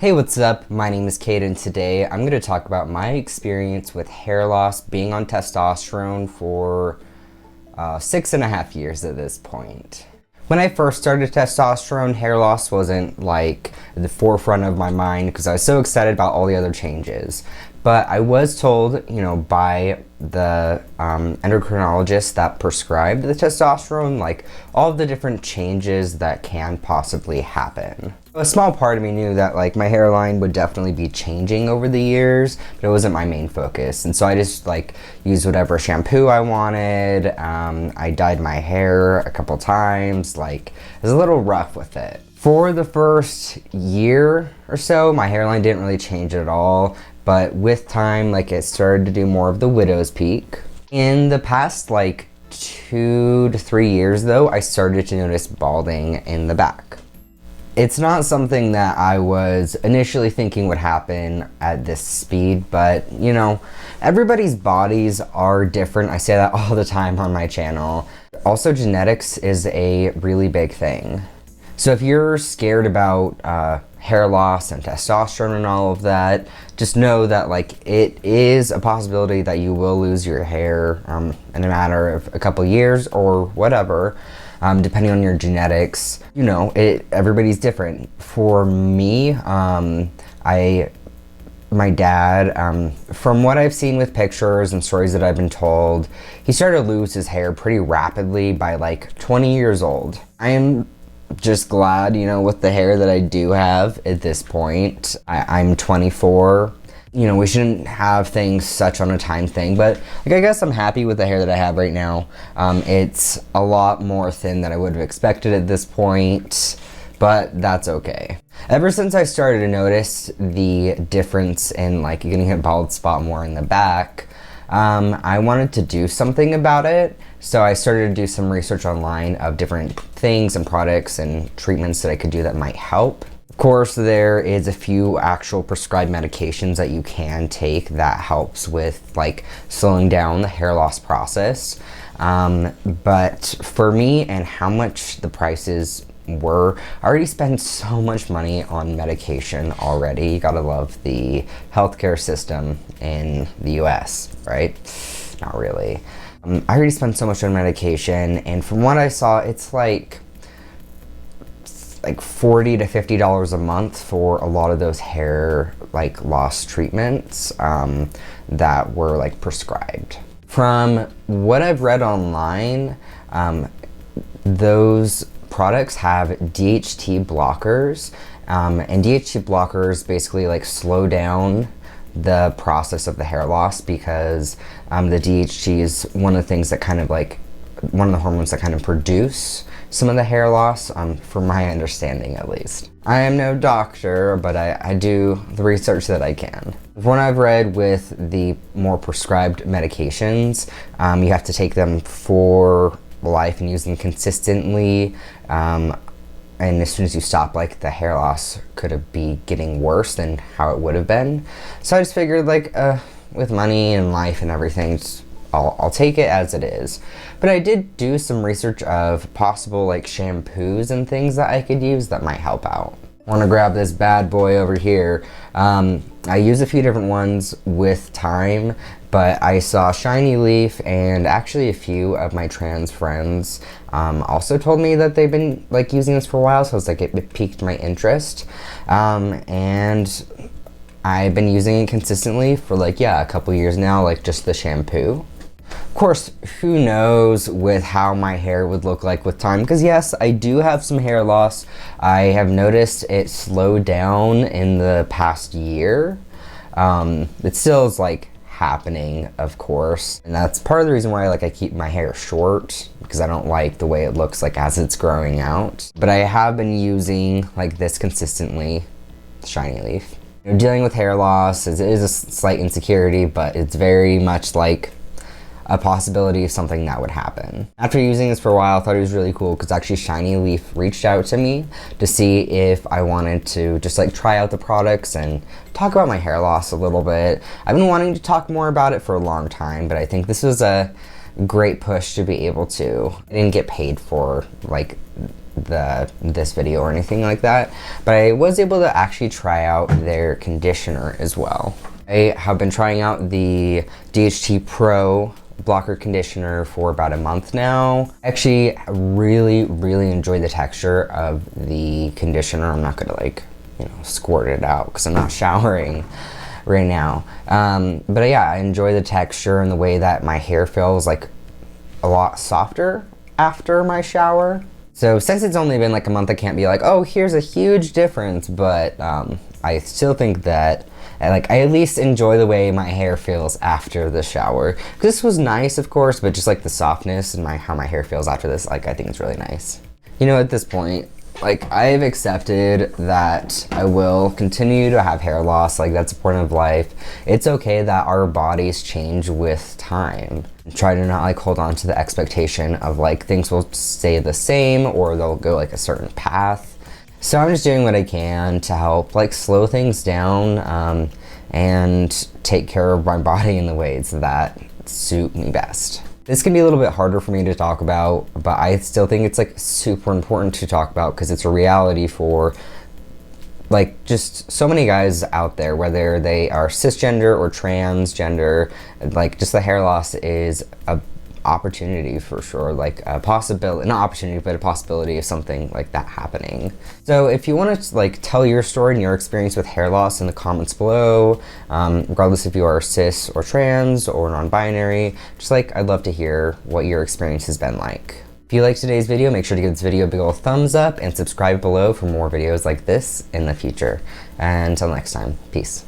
Hey, what's up? My name is Kate, and today I'm going to talk about my experience with hair loss, being on testosterone for 6.5 years at this point. When I first started testosterone, hair loss wasn't like the forefront of my mind because I was so excited about all the other changes. But I was told, by the endocrinologist that prescribed the testosterone, like all of the different changes that can possibly happen. A small part of me knew that like my hairline would definitely be changing over the years, but it wasn't my main focus. And so I just like used whatever shampoo I wanted. I dyed my hair a couple times, like I was a little rough with it. For the first year or so, my hairline didn't really change at all. But with time, like it started to do more of the widow's peak. In the past like 2 to 3 years though, I started to notice balding in the back. It's not something that I was initially thinking would happen at this speed, but everybody's bodies are different. I say that all the time on my channel. Also, genetics is a really big thing. So if you're scared about hair loss and testosterone and all of that, just know that like it is a possibility that you will lose your hair in a matter of a couple years or whatever, depending on your genetics. Everybody's different. For me, my dad, from what I've seen with pictures and stories that I've been told, he started to lose his hair pretty rapidly by like 20 years old. I am just glad, with the hair that I do have at this point. I'm 24. We shouldn't have things such on a time thing, but like I guess I'm happy with the hair that I have right now. It's a lot more thin than I would have expected at this point, but that's okay. Ever since I started to notice the difference in like getting a bald spot more in the back, I wanted to do something about it. So I started to do some research online of different things and products and treatments that I could do that might help. Of course, there is a few actual prescribed medications that you can take that helps with like slowing down the hair loss process. But for me and how much the prices were, I already spent so much money on medication already. You gotta love the healthcare system in the US, right? Not really. I already spent so much on medication, and from what I saw, it's like $40 to $50 a month for a lot of those hair like loss treatments that were like prescribed. From what I've read online, those products have DHT blockers, and DHT blockers basically like slow down the process of the hair loss because the DHT is one of the things that kind of like one of the hormones that kind of produce some of the hair loss, from my understanding at least. I am no doctor, but I do the research that I can. From what I've read with the more prescribed medications, you have to take them for life and use them consistently, and as soon as you stop, like the hair loss could be getting worse than how it would have been. So I just figured like with money and life and everything, I'll take it as it is. But I did do some research of possible like shampoos and things that I could use that might help out. I want to grab this bad boy over here. I use a few different ones with time, but I saw ShinyLeaf, and actually a few of my trans friends also told me that they've been like using this for a while, so it's like it piqued my interest, and I've been using it consistently for like a couple years now, like just the shampoo. Of course, who knows with how my hair would look like with time, because yes, I do have some hair loss. I have noticed it slowed down in the past year. It still is like happening, of course, and that's part of the reason why I keep my hair short, because I don't like the way it looks like as it's growing out. But I have been using like this consistently, ShinyLeaf. Dealing with hair loss is a slight insecurity, but it's very much like a possibility of something that would happen. After using this for a while, I thought it was really cool because actually ShinyLeaf reached out to me to see if I wanted to just like try out the products and talk about my hair loss a little bit. I've been wanting to talk more about it for a long time, but I think this was a great push to be able to. I didn't get paid for like this video or anything like that, but I was able to actually try out their conditioner as well. I have been trying out the DHT Pro blocker conditioner for about a month now. I actually really enjoy the texture of the conditioner. I'm not gonna like, you know, squirt it out because I'm not showering right now. But yeah, I enjoy the texture and the way that my hair feels like a lot softer after my shower. So since it's only been like a month, I can't be like, oh, here's a huge difference, but I still think that I at least enjoy the way my hair feels after the shower. This was nice, of course, but just like the softness and how my hair feels after this, like I think it's really nice. You know, at this point, like I've accepted that I will continue to have hair loss. Like that's a part of life. It's okay that our bodies change with time. Try to not like hold on to the expectation of like things will stay the same or they'll go like a certain path. So I'm just doing what I can to help like slow things down and take care of my body in the ways that suit me best. This can be a little bit harder for me to talk about, but I still think it's like super important to talk about because it's a reality for like just so many guys out there, whether they are cisgender or transgender. Like just the hair loss is a opportunity for sure, like a possibility, not opportunity, but a possibility of something like that happening. So if you want to like tell your story and your experience with hair loss in the comments below, regardless if you are cis or trans or non-binary, just like I'd love to hear what your experience has been like. If you liked today's video, make sure to give this video a big ol' thumbs up and subscribe below for more videos like this in the future. And until next time, peace.